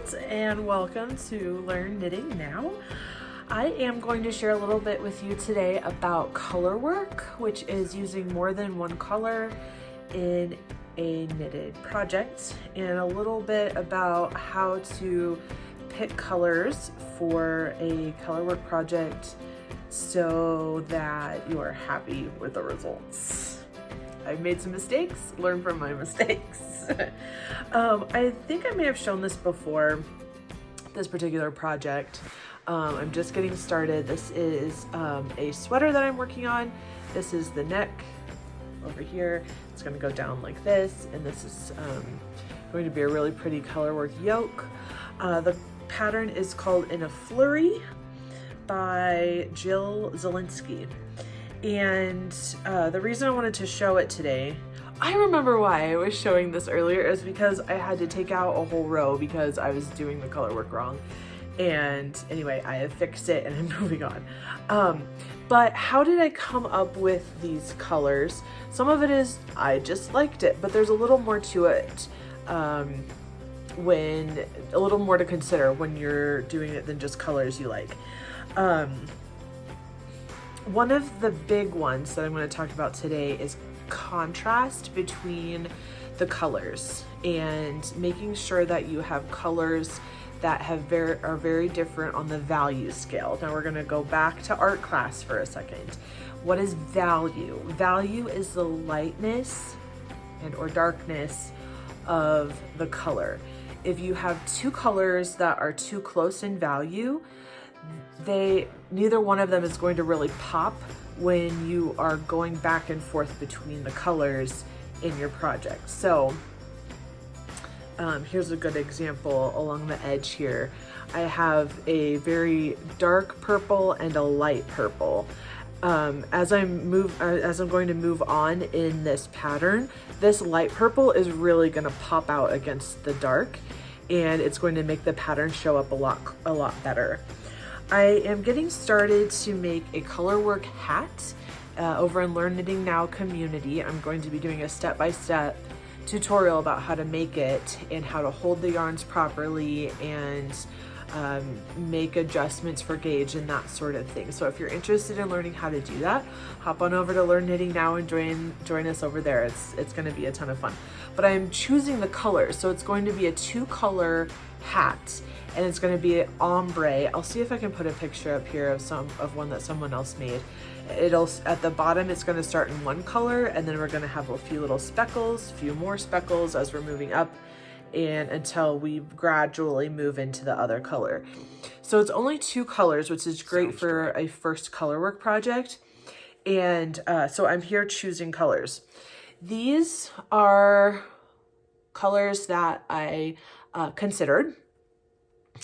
friends, and welcome to Learn Knitting Now. I am going to share a little bit with you today about Colorwork, which is using more than one color in a knitted project, and a little bit about how to pick colors for a Colorwork project so that you are happy with the results. I've made some mistakes, learn from my mistakes. I think I may have shown this before, this particular project. I'm just getting started. This is a sweater that I'm working on. This is the neck over here. It's going to go down like this, and this is going to be a really pretty Colorwork yoke. The pattern is called In a Flurry by Jill Zielinski. And the reason I wanted to show it today, I remember why I was showing this earlier, is because I had to take out a whole row because I was doing the color work wrong. And anyway, I have fixed it and I'm moving on. But how did I come up with these colors? Some of it is I just liked it, but there's a little more to it. A little more to consider when you're doing it than just colors you like. One of the big ones that I'm going to talk about today is contrast between the colors and making sure that you have colors that are very different on the value scale. Now we're going to go back to art class for a second. What is value? Value is the lightness and or darkness of the color. If you have two colors that are too close in value, neither one of them is going to really pop when you are going back and forth between the colors in your project. So here's a good example along the edge here. I have a very dark purple and a light purple. As I'm going to move on in this pattern, this light purple is really going to pop out against the dark, and it's going to make the pattern show up a lot better. I am getting started to make a Colorwork hat over in Learn Knitting Now community. I'm going to be doing a step-by-step tutorial about how to make it and how to hold the yarns properly and make adjustments for gauge and that sort of thing. So if you're interested in learning how to do that, hop on over to Learn Knitting Now and join us over there. It's going to be a ton of fun. But I'm choosing the colors, so it's going to be a 2-color hat, and it's going to be ombre. I'll see if I can put a picture up here of one that someone else made. At the bottom, it's going to start in one color, and then we're going to have a few little speckles, a few more speckles as we're moving up, and until we gradually move into the other color. So it's only 2 colors, which is great for a first Colorwork project. And so I'm here choosing colors. These are colors that I considered.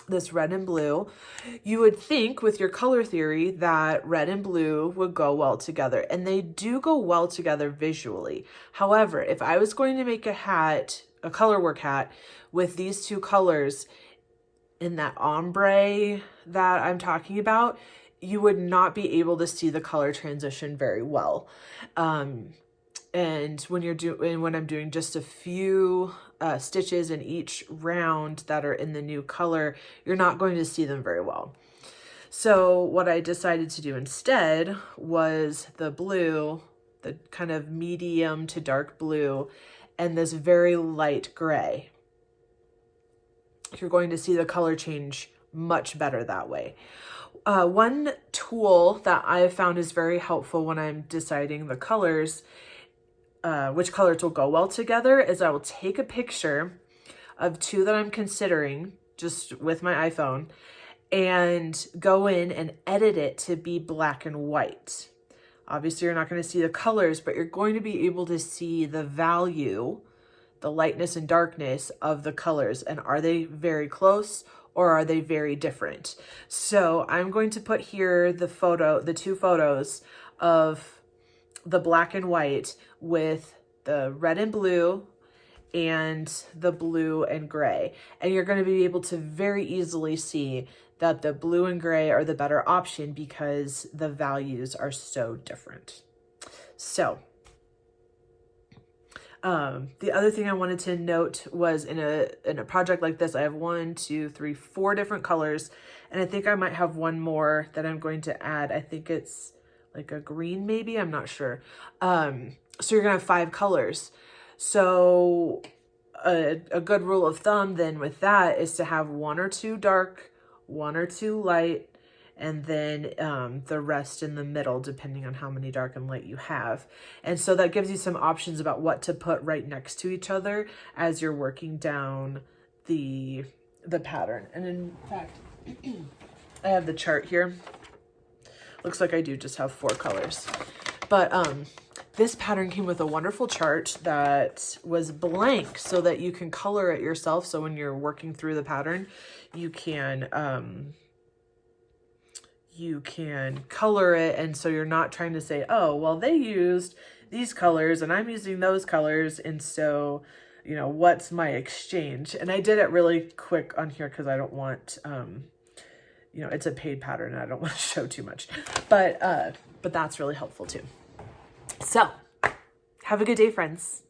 This red and blue. You would think with your color theory that red and blue would go well together, and they do go well together visually. However, if I was going to make a Colorwork hat with these 2 colors in that ombre that I'm talking about, you would not be able to see the color transition very well. And when I'm doing just a few stitches in each round that are in the new color, you're not going to see them very well. So what I decided to do instead was the blue, the kind of medium to dark blue, and this very light gray. You're going to see the color change much better that way. One tool that I've found is very helpful when I'm deciding the colors, which colors will go well together, is I will take a picture of 2 that I'm considering just with my iPhone and go in and edit it to be black and white. Obviously, you're not going to see the colors, but you're going to be able to see the value, the lightness and darkness of the colors. And are they very close or are they very different? So I'm going to put here the 2 photos of the black and white with the red and blue and the blue and gray. And you're going to be able to very easily see that the blue and gray are the better option because the values are so different. So The other thing I wanted to note was in a project like this, I have 4 different colors, and I think I might have one more that I'm going to add. I think it's like a green, maybe, I'm not sure. So you're gonna have 5 colors. So a good rule of thumb then with that is to have 1 or 2 dark, 1 or 2 light, and then the rest in the middle, depending on how many dark and light you have. And so that gives you some options about what to put right next to each other as you're working down the pattern. And in fact, I have the chart here. Looks like I do just have 4 colors. But this pattern came with a wonderful chart that was blank so that you can color it yourself. So when you're working through the pattern, you can color it, and so you're not trying to say, oh, well, they used these colors and I'm using those colors, and so, you know, what's my exchange? And I did it really quick on here because I don't want, you know, it's a paid pattern and I don't want to show too much, but that's really helpful too. So have a good day, friends.